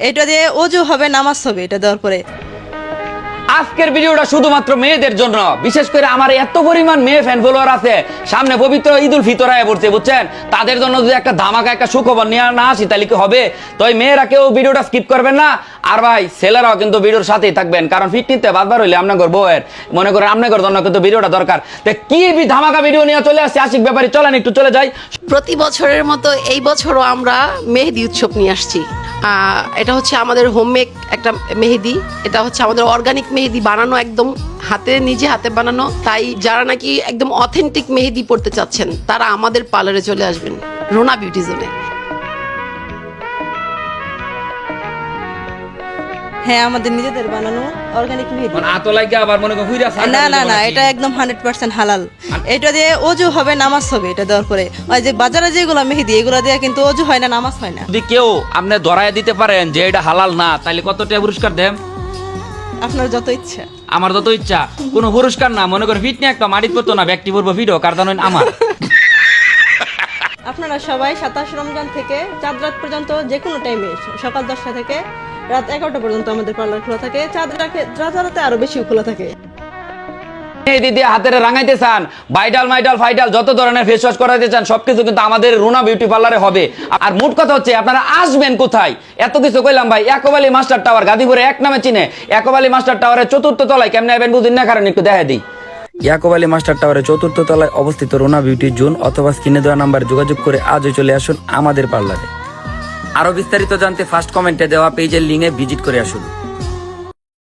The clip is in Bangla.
এটা দিয়ে ওযু হবে, নামাজ হবে এটা দেওয়ার পরে। আজকের ভিডিওটা শুধুমাত্র মেয়েদের জন্য, বিশেষ করে আমার এত পরিমাণ মেয়ে ফ্যান ফলোয়ার আছে, সামনে পবিত্র ঈদুল ফিতর আয়া পড়ছে বুঝছেন, তাদের জন্য যদি একটা ধামাকা একটা সুখবর নিয়ে না আসি তাহলে কি হবে? তো এই মেয়েরা কেউ ভিডিওটা স্কিপ করবেন না, আর ভাই ছেলেরাও কিন্তু ভিডিওর সাথেই থাকবেন, কারণ ফিটনিতে বাদবার হইলে আপনার বউয়ের মনে করেন আপনার জন্য কিন্তু ভিডিওটা দরকার। তো কি ধামাকা ভিডিও নিয়ে চলে আসছে আশিক ব্যাপারী, চলেন একটু চলে যাই। প্রতি বছরের মতো এই বছরও আমরা মেহেদি উৎসব নিয়ে আসছি। এটা হচ্ছে আমাদের হোমমেক একটা মেহেদি, এটা হচ্ছে আমাদের অর্গানিক মেহেদি, বানানো একদম নিজে হাতে বানানো। তাই যারা নাকি একদম অথেন্টিক মেহেদি পড়তে চাচ্ছেন তারা আমাদের পার্লারে চলে আসবেন, রোনা বিউটি জোনে। হ্যাঁ, আমাদের নিজেদের বানানো অর্গানিক মেহেদি। মানে আতলাইকে আবার মনে করেন হুইরা সাইড না না না, এটা একদম 100% হালাল। এটা দিয়ে ওযু হবে, নামাজ হবে এটা দেওয়ার পরে। ওই যে বাজারে যেগুলো মেহেদি এগুলো দিয়ে কিন্তু ওযু হয় না, নামাজ হয় না। যদি কেউ আপনি ধরায় দিতে পারেন যে এটা হালাল না, তাহলে কত টাকা পুরস্কার দেন? আপনার যত ইচ্ছা। আমার যত ইচ্ছা, কোনো পুরস্কার না, মনে করেন ফিট নিয়ে একটা মাটির পড়তো না, ব্যক্তি পূর্ব ভিডিও কার জানেন আমার। আপনারা সবাই 27 রমজান থেকে চাঁদ রাত পর্যন্ত যে কোনো টাইমে, সকাল 10টা থেকে রাত 11টা পর্যন্ত আমাদের পার্লার খোলা থাকে। চাঁদ রাতে আরো বেশি খোলা থাকে। এই দিদি হাতের রাঙাইতে চান, ভাইটাল মাইটাল ফাইটাল যত ধরনের ফেস ওয়াশ করাইতে চান সবকিছু কিন্তু আমাদের রুনা বিউটি পার্লারে হবে। আর মোট কথা হচ্ছে আপনারা আসবেন কোথায়, এত কিছু কইলাম ভাই। একবালি মাস্টার টাওয়ার, গাজীপুরে এক নামে চিনে। একবালি মাস্টার টাওয়ারের 4র্থ তলায়, কেমনে আসবেন বুঝিন না, কারণ একটু দেখা দিই। ইয়াকব আলী মাস্টার টাওয়ারের 4র্থ তলায় অবস্থিত রুনা বিউটি জোন, অথবা স্ক্রিনে দেওয়া নাম্বার যোগাযোগ করে আজই চলে আসুন আমাদের পার্লারে। আরো বিস্তারিত জানতে ফার্স্ট কমেন্টে দেওয়া পেজের লিঙ্কে ভিজিট করে আসুন।